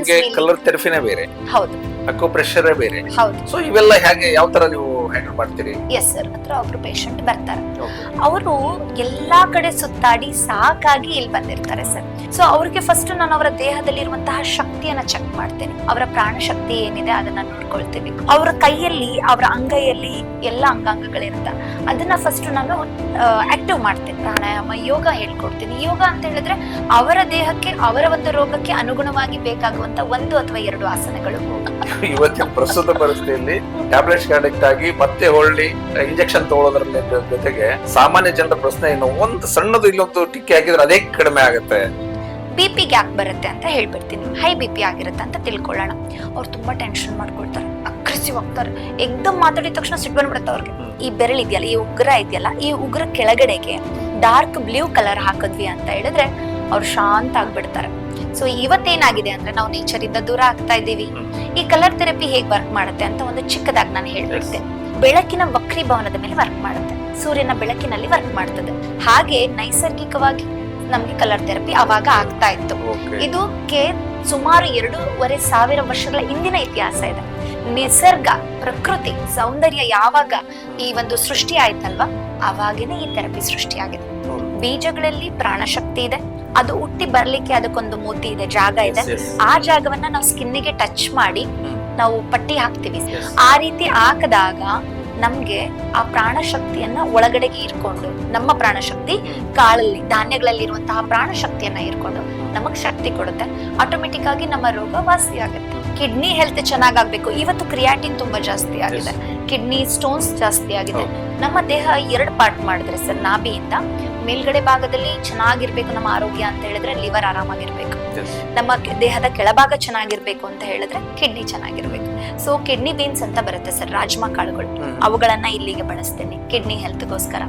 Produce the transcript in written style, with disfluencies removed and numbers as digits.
ನಿಮ್ಗೆ ಕಲರ್ ಥೆರಪಿನೇ ಬೇರೆ, ಹೌದು ಅಕ್ಯುಪ್ರೆಷರೇ ಬೇರೆ. ಹೌದು. ಸೊ ಇವೆಲ್ಲ ಹೇಗೆ ಯಾವ ತರ ನೀವು ಹ್ಯಾಂಡಲ್ ಮಾಡ್ತೀರಿ? Yes sir. ಹತ್ರ ಒಬ್ರು ಪೇಷಂಟ್ ಬರ್ತಾರೆ, ಅವರು ಎಲ್ಲಾ ಕಡೆ ಸುತ್ತಾಡಿ ಸಾಕಾಗಿ ಇಲ್ಲಿ ಬಂದಿರ್ತಾರೆ ಸರ್. ಸೊ ಅವ್ರಿಗೆ ಫಸ್ಟ್ ನಾನು ಅವರ ದೇಹದಲ್ಲಿರುವಂತಹ ಶಕ್ತಿಯನ್ನ ಚೆಕ್ ಮಾಡ್ತೇನೆ. ಅವರ ಪ್ರಾಣ ಶಕ್ತಿ ಏನಿದೆ ಅದನ್ನ ನೋಡ್ಕೊಳ್ತೀವಿ. ಅವರ ಕೈಯಲ್ಲಿ, ಅವರ ಅಂಗೈಯಲ್ಲಿ ಎಲ್ಲ ಅಂಗಾಂಗಗಳಿರುತ್ತೆ, ಅದನ್ನ ಫಸ್ಟ್ ನಾನು ಆಕ್ಟಿವ್ ಮಾಡ್ತೇನೆ. ಪ್ರಾಣಾಯಾಮ, ಯೋಗ ಹೇಳ್ಕೊಡ್ತೀನಿ. ಯೋಗ ಅಂತ ಹೇಳಿದ್ರೆ ಅವರ ದೇಹಕ್ಕೆ, ಅವರ ಒಂದು ರೋಗಕ್ಕೆ ಅನುಗುಣವಾಗಿ ಬೇಕಾಗುವಂತ 1 ಅಥವಾ 2 ಆಸನಗಳು. ಇವತ್ತಿನ ಪ್ರಸ್ತುತ ಪರಿಸ್ಥಿತಿಯಲ್ಲಿ ಟ್ಯಾಬ್ಲೆಟ್ಸ್ ಅಡಿಕ್ಟ್ ಆಗಿ ಮತ್ತೆ ಹೊಳ್ಳಿ ಇಂಜೆಕ್ಷನ್ ತಗೊಳ್ಳೋದ್ರ ಜೊತೆಗೆ ಸಾಮಾನ್ಯ ಜನರ ಪ್ರಶ್ನೆ ಏನು, ಒಂದು ಸಣ್ಣದು ಇಲ್ಲೊಂದು ಟಿಕ್ಕಿ ಹಾಕಿದ್ರೆ ಅದೇ ಕಡಿಮೆ ಆಗುತ್ತೆ. BP ಯಾಕೆ ಬರುತ್ತೆ ಅಂತ ಹೇಳ್ಬಿಡ್ತೀನಿ. ಹೈ BP ಆಗಿರುತ್ತೆ ಅಂತ ತಿಳ್ಕೊಳ್ಳೋಣ. ಅವ್ರು ತುಂಬಾ ಟೆನ್ಷನ್ ಮಾಡ್ಕೊಳ್ತಾರೆ, ಅಗ್ರೆಸಿವ್ ಆಗ್ತಾರೆ, ಎಕ್ದಮ್ ಮಾತಾಡಿದ ತಕ್ಷಣ ಸಿಟ್ಟು ಬಂದ್ಬಿಡುತ್ತೆ ಅವ್ರಿಗೆ. ಈ ಬೆರಳು ಇದೆಯಲ್ಲ, ಈ ಉಗ್ರ ಇದೆಯಲ್ಲ, ಈ ಉಗ್ರ ಕೆಳಗಡೆಗೆ ಡಾರ್ಕ್ ಬ್ಲೂ ಕಲರ್ ಹಾಕಿದ್ವಿ ಅಂತ ಹೇಳಿದ್ರೆ ಅವ್ರು ಶಾಂತ ಆಗ್ಬಿಡ್ತಾರೆ. ಸೊ ಇವತ್ತೇನಾಗಿದೆ ಅಂದ್ರೆ ನಾವು ನೇಚರ್ ಇಂದ ದೂರ ಆಗ್ತಾ ಇದ್ದೀವಿ. ಈ ಕಲರ್ ಥೆರಪಿ ಹೇಗ್ ವರ್ಕ್ ಮಾಡುತ್ತೆ ಅಂತ ಒಂದು ಚಿಕ್ಕದಾಗಿ ನಾನು ಹೇಳ್ಬಿಡ್ತೇನೆ. ಬೆಳಕಿನ ವಕ್ರೀಭವನದ ಮೇಲೆ ವರ್ಕ್ ಮಾಡುತ್ತೆ, ಸೂರ್ಯನ ಬೆಳಕಿನಲ್ಲಿ ವರ್ಕ್ ಮಾಡ್ತದೆ. ಹಾಗೆ ನೈಸರ್ಗಿಕವಾಗಿ ನಮ್ಗೆ ಕಲರ್ ಥೆರಪಿ ಅವಾಗ ಆಗ್ತಾ ಇತ್ತು. ಇದಕ್ಕೆ ಸುಮಾರು 2,500 ವರ್ಷಗಳ ಹಿಂದಿನ ಇತಿಹಾಸ ಇದೆ. ನಿಸರ್ಗ, ಪ್ರಕೃತಿ, ಸೌಂದರ್ಯ ಯಾವಾಗ ಈ ಒಂದು ಸೃಷ್ಟಿ ಆಯ್ತಲ್ವಾ, ಅವಾಗೇನೆ ಈ ಥೆರಪಿ ಸೃಷ್ಟಿಯಾಗಿದೆ. ಬೀಜಗಳಲ್ಲಿ ಪ್ರಾಣ ಶಕ್ತಿ ಇದೆ, ಅದು ಹುಟ್ಟಿ ಬರ್ಲಿಕ್ಕೆ ಅದಕ್ಕೊಂದು ಮೂತಿ ಇದೆ, ಜಾಗ ಇದೆ. ಆ ಜಾಗವನ್ನ ನಾವು ಸ್ಕಿನ್ನಿಗೆ ಟಚ್ ಮಾಡಿ ನಾವು ಪಟ್ಟಿ ಹಾಕ್ತಿವಿ. ಆ ರೀತಿ ಹಾಕದಾಗ ನಮ್ಗೆ ಆ ಪ್ರಾಣ ಶಕ್ತಿಯನ್ನ ಒಳಗಡೆಗೆ ಇರ್ಕೊಂಡು, ನಮ್ಮ ಪ್ರಾಣ ಶಕ್ತಿ ಕಾಳಲ್ಲಿ, ಧಾನ್ಯಗಳಲ್ಲಿ ಇರುವಂತಹ ಪ್ರಾಣ ಶಕ್ತಿಯನ್ನ ಇರ್ಕೊಂಡು ನಮಗ್ ಶಕ್ತಿ ಕೊಡುತ್ತೆ. ಆಟೋಮೆಟಿಕ್ ಆಗಿ ನಮ್ಮ ರೋಗ ವಾಸಿ ಆಗುತ್ತೆ. ಕಿಡ್ನಿ ಹೆಲ್ತ್ ಚೆನ್ನಾಗಾಗ್ಬೇಕು. ಇವತ್ತು ಕ್ರಿಯಾಟಿನ್ ತುಂಬಾ ಜಾಸ್ತಿ ಆಗಿದೆ, ಕಿಡ್ನಿ ಸ್ಟೋನ್ಸ್ ಜಾಸ್ತಿ ಆಗಿದೆ. ನಮ್ಮ ದೇಹ 2 ಪಾರ್ಟ್ ಮಾಡಿದ್ರೆ ಸರ್, ನಾಭಿಯಿಂದ ಮೇಲ್ಗಡೆ ಭಾಗದಲ್ಲಿ ಚೆನ್ನಾಗಿರ್ಬೇಕು ನಮ್ಮ ಆರೋಗ್ಯ ಅಂತ ಹೇಳಿದ್ರೆ ಲಿವರ್ ಆರಾಮಾಗಿರ್ಬೇಕು. ನಮ್ಮ ದೇಹದ ಕೆಳಭಾಗ ಚೆನ್ನಾಗಿರ್ಬೇಕು ಅಂತ ಹೇಳಿದ್ರೆ ಕಿಡ್ನಿ ಚೆನ್ನಾಗಿರ್ಬೇಕು. ಸೊ ಕಿಡ್ನಿ ಬೀನ್ಸ್ ಅಂತ ಬರುತ್ತೆ ಸರ್, ರಾಜ್ಮಾ ಕಾಳುಗಳು, ಅವುಗಳನ್ನ ಇಲ್ಲಿಗೆ ಬಳಸ್ತೇನೆ ಕಿಡ್ನಿ ಹೆಲ್ತ್ಗೋಸ್ಕರ.